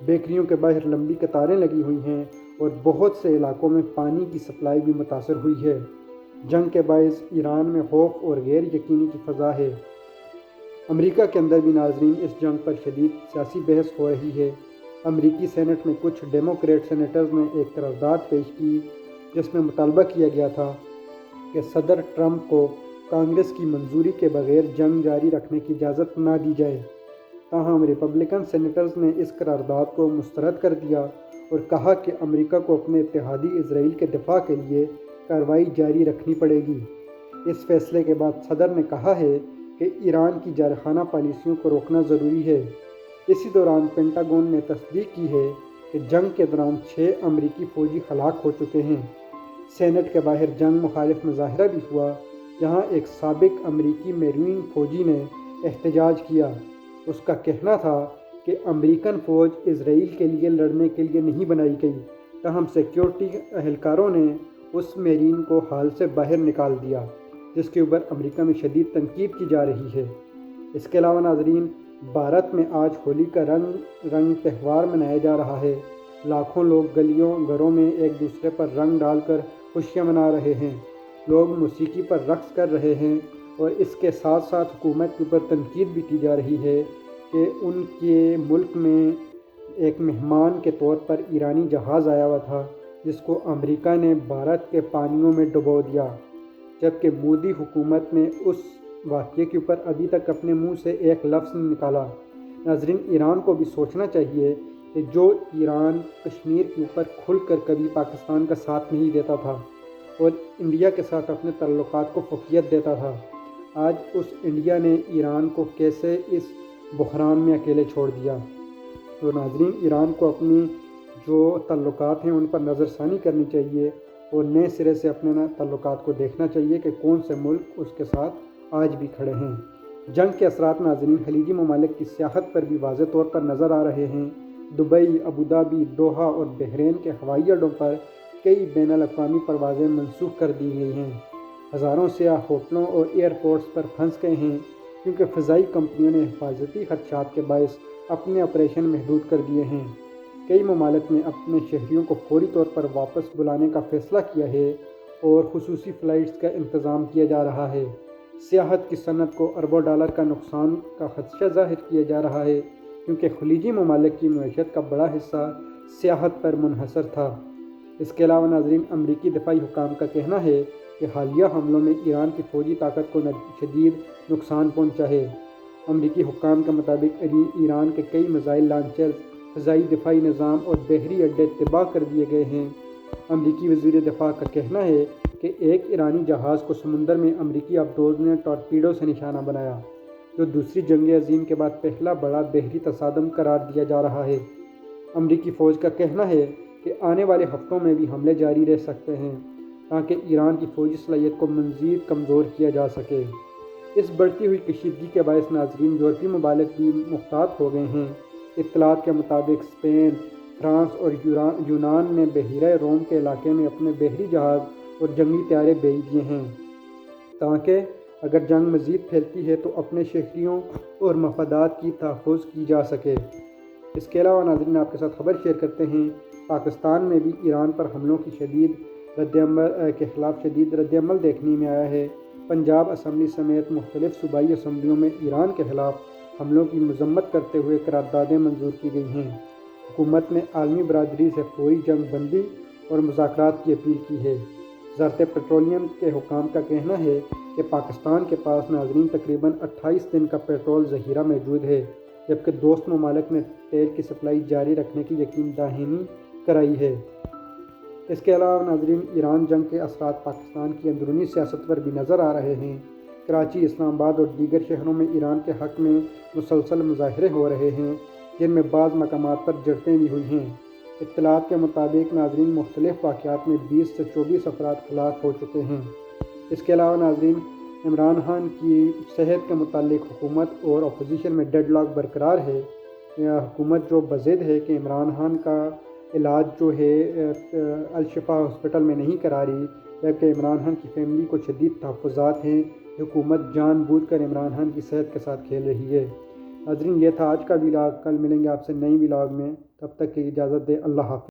بیکریوں کے باہر لمبی قطاریں لگی ہوئی ہیں اور بہت سے علاقوں میں پانی کی سپلائی بھی متاثر ہوئی ہے۔ جنگ کے باعث ایران میں خوف اور غیر یقینی کی فضا ہے۔ امریکہ کے اندر بھی ناظرین اس جنگ پر شدید سیاسی بحث ہو رہی ہے۔ امریکی سینٹ میں کچھ ڈیموکریٹ سینیٹرز نے ایک قرارداد پیش کی جس میں مطالبہ کیا گیا تھا کہ صدر ٹرمپ کو کانگریس کی منظوری کے بغیر جنگ جاری رکھنے کی اجازت نہ دی جائے۔ تاہم ریپبلکن سینیٹرز نے اس قرارداد کو مسترد کر دیا اور کہا کہ امریکہ کو اپنے اتحادی اسرائیل کے دفاع کے لیے کارروائی جاری رکھنی پڑے گی۔ اس فیصلے کے بعد صدر نے کہا ہے کہ ایران کی جارحانہ پالیسیوں کو روکنا ضروری ہے۔ اسی دوران پینٹاگون نے تصدیق کی ہے کہ جنگ کے دوران 6 امریکی فوجی ہلاک ہو چکے ہیں۔ سینٹ کے باہر جنگ مخالف مظاہرہ بھی ہوا جہاں ایک سابق امریکی میرین فوجی نے احتجاج کیا۔ اس کا کہنا تھا کہ امریکن فوج اسرائیل کے لیے لڑنے کے لیے نہیں بنائی گئی، تاہم سیکیورٹی اہلکاروں نے اس میرین کو حال سے باہر نکال دیا، جس کے اوپر امریکہ میں شدید تنقید کی جا رہی ہے۔ اس کے علاوہ ناظرین، بھارت میں آج ہولی کا رنگ تہوار منایا جا رہا ہے۔ لاکھوں لوگ گلیوں گھروں میں ایک دوسرے پر رنگ ڈال کر خوشیاں منا رہے ہیں۔ لوگ موسیقی پر رقص کر رہے ہیں اور اس کے ساتھ ساتھ حکومت کے اوپر تنقید بھی کی جا رہی ہے کہ ان کے ملک میں ایک مہمان کے طور پر ایرانی جہاز آیا ہوا تھا جس کو امریکہ نے بھارت کے پانیوں میں ڈبو دیا، جبکہ مودی حکومت نے اس واقعے کے اوپر ابھی تک اپنے منہ سے ایک لفظ نہیں نکالا۔ ناظرین، ایران کو بھی سوچنا چاہیے کہ جو ایران کشمیر کے اوپر کھل کر کبھی پاکستان کا ساتھ نہیں دیتا تھا اور انڈیا کے ساتھ اپنے تعلقات کو فوقیت دیتا تھا، آج اس انڈیا نے ایران کو کیسے اس بحران میں اکیلے چھوڑ دیا۔ تو ناظرین، ایران کو اپنی جو تعلقات ہیں ان پر نظر ثانی کرنی چاہیے اور نئے سرے سے اپنے تعلقات کو دیکھنا چاہیے کہ کون سے ملک اس کے ساتھ آج بھی کھڑے ہیں۔ جنگ کے اثرات ناظرین خلیجی ممالک کی سیاحت پر بھی واضح طور پر نظر آ رہے ہیں۔ دبئی، ابوظہبی، دوحہ اور بحرین کے ہوائی اڈوں پر کئی بین الاقوامی پروازیں منسوخ کر دی گئی ہیں۔ ہزاروں سیاح ہوٹلوں اور ایئرپورٹس پر پھنس گئے ہیں کیونکہ فضائی کمپنیوں نے حفاظتی خدشات کے باعث اپنے آپریشن محدود کر دیے ہیں۔ کئی ممالک نے اپنے شہریوں کو فوری طور پر واپس بلانے کا فیصلہ کیا ہے اور خصوصی فلائٹس کا انتظام کیا جا رہا ہے۔ سیاحت کی صنعت کو اربوں ڈالر کا نقصان کا خدشہ ظاہر کیا جا رہا ہے کیونکہ خلیجی ممالک کی معیشت کا بڑا حصہ سیاحت پر منحصر تھا۔ اس کے علاوہ ناظرین، امریکی دفاعی حکام کا کہنا ہے کہ حالیہ حملوں میں ایران کی فوجی طاقت کو شدید نقصان پہنچا ہے۔ امریکی حکام کے مطابق ایران کے کئی میزائل لانچرز، فضائی دفاعی نظام اور بحری اڈے تباہ کر دیے گئے ہیں۔ امریکی وزیر دفاع کا کہنا ہے کہ ایک ایرانی جہاز کو سمندر میں امریکی آبدوز نے ٹارپیڈو سے نشانہ بنایا، جو دوسری جنگ عظیم کے بعد پہلا بڑا بحری تصادم قرار دیا جا رہا ہے۔ امریکی فوج کا کہنا ہے کہ آنے والے ہفتوں میں بھی حملے جاری رہ سکتے ہیں تاکہ ایران کی فوجی صلاحیت کو مزید کمزور کیا جا سکے۔ اس بڑھتی ہوئی کشیدگی کے باعث ناظرین یورپی ممالک بھی محتاط ہو گئے ہیں۔ اطلاعات کے مطابق اسپین، فرانس اور یونان نے بحیرہ روم کے علاقے میں اپنے بحری جہاز اور جنگی طیارے بھیج دیے ہیں تاکہ اگر جنگ مزید پھیلتی ہے تو اپنے شہریوں اور مفادات کی تحفظ کی جا سکے۔ اس کے علاوہ ناظرین، آپ کے ساتھ خبر شیئر کرتے ہیں، پاکستان میں بھی ایران پر حملوں کی شدید رد عمل دیکھنے میں آیا ہے۔ پنجاب اسمبلی سمیت مختلف صوبائی اسمبلیوں میں ایران کے خلاف حملوں کی مذمت کرتے ہوئے قراردادیں منظور کی گئی ہیں۔ حکومت نے عالمی برادری سے فوری جنگ بندی اور مذاکرات کی اپیل کی ہے۔ وزارت پیٹرولیم کے حکام کا کہنا ہے کہ پاکستان کے پاس ناظرین تقریباً 28 دن کا پیٹرول ذخیرہ موجود ہے، جبکہ دوست ممالک نے تیل کی سپلائی جاری رکھنے کی یقین دہانی کرائی ہے۔ اس کے علاوہ ناظرین، ایران جنگ کے اثرات پاکستان کی اندرونی سیاست پر بھی نظر آ رہے ہیں۔ کراچی، اسلام آباد اور دیگر شہروں میں ایران کے حق میں مسلسل مظاہرے ہو رہے ہیں، جن میں بعض مقامات پر جھڑپیں بھی ہوئی ہیں۔ اطلاعات کے مطابق ناظرین مختلف واقعات میں 20 سے 24 افراد ہلاک ہو چکے ہیں۔ اس کے علاوہ ناظرین، عمران خان کی صحت کے متعلق حکومت اور اپوزیشن میں ڈیڈ لاک برقرار ہے۔ حکومت جو بضد ہے کہ عمران خان کا علاج جو ہے الشفا ہاسپٹل میں نہیں کرا رہی، جبکہ عمران خان کی فیملی کو شدید تحفظات ہیں۔ حکومت جان بوجھ کر عمران خان کی صحت کے ساتھ کھیل رہی ہے۔ ناظرین، یہ تھا آج کا ولاگ۔ کل ملیں گے آپ سے نئی ولاگ میں۔ تب تک کی اجازت دیں، اللہ حافظ۔